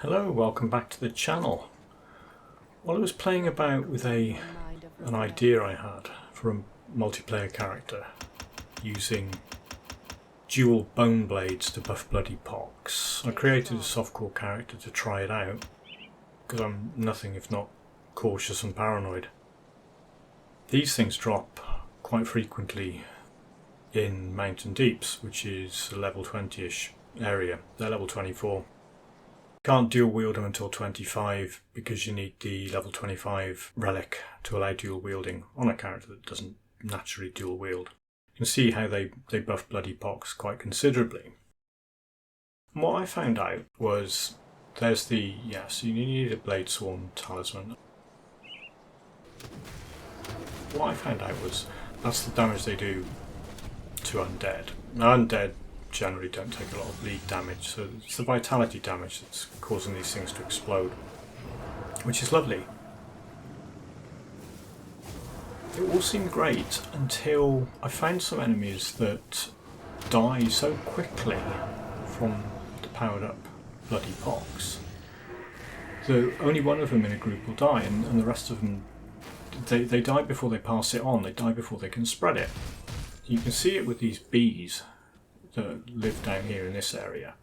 Hello, welcome back to the channel. Well, I was playing about with an idea I had for a multiplayer character using dual Boneblades to buff Bloody Pox. I created a softcore character to try it out because I'm nothing if not cautious and paranoid. These things drop quite frequently in Mountain Deeps, which is a level 20-ish area. They're level 24. Can't dual wield them until 25 because you need the level 25 relic to allow dual wielding on a character that doesn't naturally dual wield. You can see how they buff Bloody Pox quite considerably. And what I found out was there's so you need a Blade Swarm talisman. What I found out was that's the damage they do to undead. Now undead generally don't take a lot of bleed damage, so it's the vitality damage that's causing these things to explode, which is lovely. It all seemed great until I found some enemies that die so quickly from the powered up Bloody Pox that only one of them in a group will die, and the rest of them they die before they pass it on, they die before they can spread it. You can see it with these bees that live down here in this area.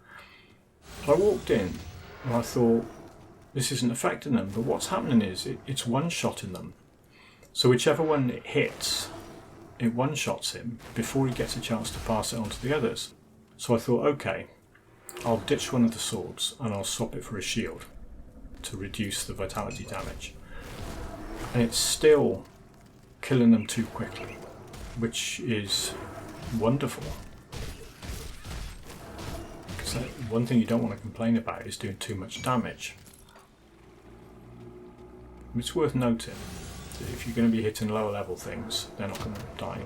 I walked in and I thought, this isn't affecting them, but what's happening is it's one-shotting them. So whichever one it hits, it one-shots him before he gets a chance to pass it on to the others. So I thought, okay, I'll ditch one of the swords and I'll swap it for a shield to reduce the vitality damage. And it's still killing them too quickly, which is wonderful. Because one thing you don't want to complain about is doing too much damage. It's worth noting that if you're going to be hitting lower level things, they're not going to die.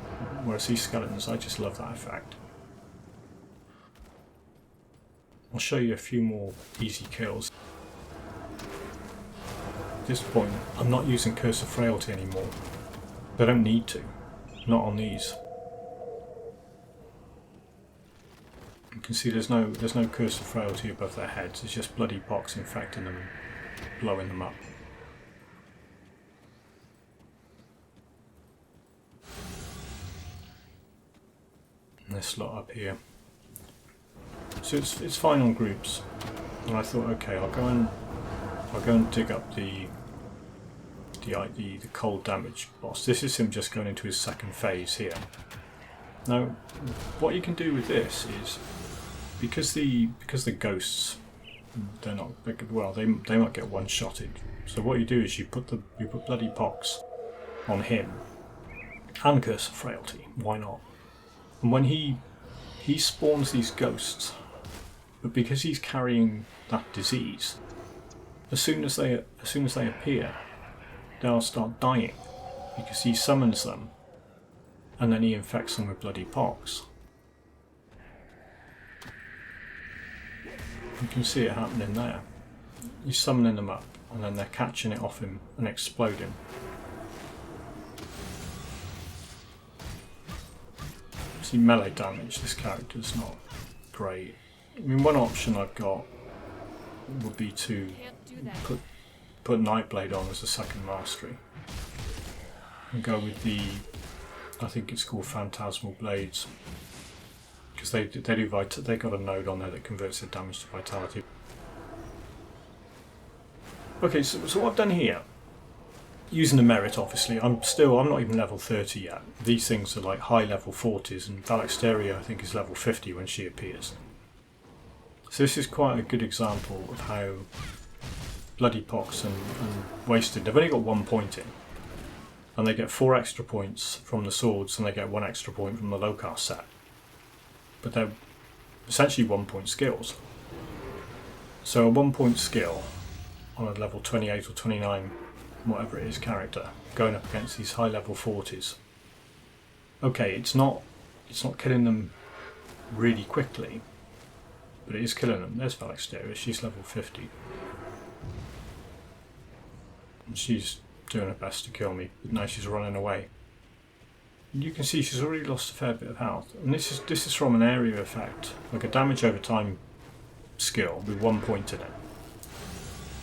Whereas these skeletons, I just love that effect. I'll show you a few more easy kills. At this point, I'm not using Curse of Frailty anymore. I don't need to. Not on these. You can see there's no Curse of Frailty above their heads. It's just Bloody Pox infecting them and blowing them up. And this lot up here. So it's fine on groups. And I thought, okay, I'll go and dig up the cold damage boss. This is him just going into his second phase here. Now, what you can do with this is because the ghosts, they're not well, they might get one-shotted. So what you do is you put Bloody Pox on him and Curse of Frailty. Why not? And when he spawns these ghosts, but because he's carrying that disease, as soon as they appear, they'll start dying because he summons them and then he infects them with Bloody Pox. You can see it happening there. He's summoning them up and then they're catching it off him and exploding. See, melee damage, this character's not great. I mean, one option I've got would be to put Nightblade on as a second mastery and go with I think it's called Phantasmal Blades, because they got a node on there that converts their damage to vitality. Okay, so what I've done here, using the merit obviously, I'm not even level 30 yet. These things are like high level 40s, and Valexteria I think is level 50 when she appears. So this is quite a good example of how Bloody Pox and Wasted, they've only got 1 point in, and they get 4 extra points from the swords and they get 1 extra point from the low cast set. But they're essentially 1 point skills. So a 1 point skill on a level 28 or 29, whatever it is, character, going up against these high level 40s. Okay, it's not killing them really quickly, but it is killing them. There's Valexteria, she's level 50. And she's doing her best to kill me, but now she's running away. And you can see she's already lost a fair bit of health. And this is from an area effect, like a damage over time skill with 1 point in it.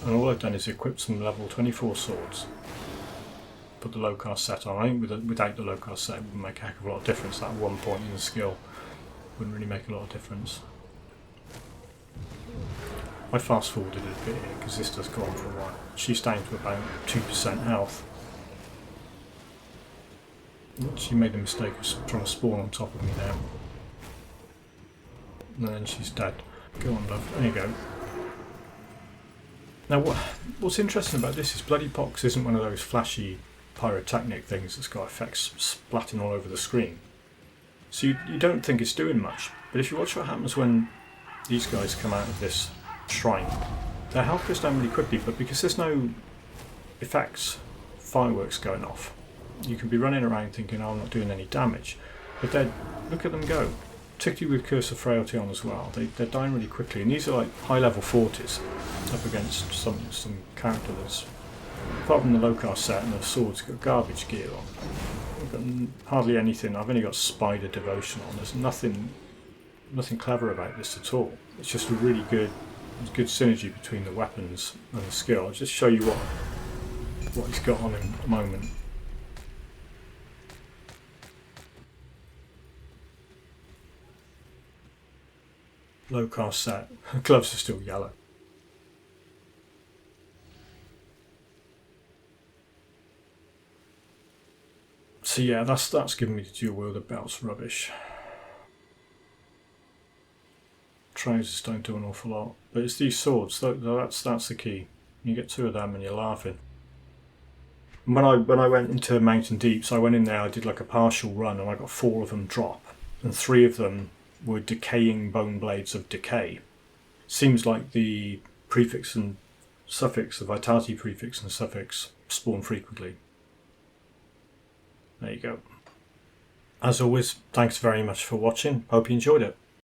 and all I've done is equip some level 24 swords. Put the low cast set on. I think without the low cast set it would make a heck of a lot of difference. That 1 point in the skill wouldn't really make a lot of difference. I fast forwarded it a bit here because this does go on for a while. She's down to about 2% health. She made the mistake of trying to spawn on top of me now. And then she's dead. Go on, love. There you go. Now what's interesting about this is Bloody Pox isn't one of those flashy pyrotechnic things that's got effects splatting all over the screen. So you don't think it's doing much. But if you watch what happens when these guys come out of this shrine, their health goes down really quickly, but because there's no effects, fireworks going off, you can be running around thinking, oh, I'm not doing any damage. But then look at them go. Particularly with Curse of Frailty on as well. They're dying really quickly, and these are like high level 40s up against some character that's, apart from the low cast set and the swords, got garbage gear on. I've got hardly anything. I've only got Spider Devotion on. There's nothing clever about this at all. It's just a really good synergy between the weapons and the skill. I'll just show you what he's got on him at the moment. Low cast set. Gloves are still yellow. So yeah, that's giving me the dual-wielded belt's rubbish. Trousers don't do an awful lot, but it's these swords. That's the key. You get 2 of them and you're laughing. And when I went into Mountain Deeps, I went in there. I did like a partial run, and I got 4 of them drop, and 3 of them were decaying Boneblades of decay. Seems like the prefix and suffix, the vitality prefix and suffix, spawn frequently. There you go. As always, thanks very much for watching. Hope you enjoyed it.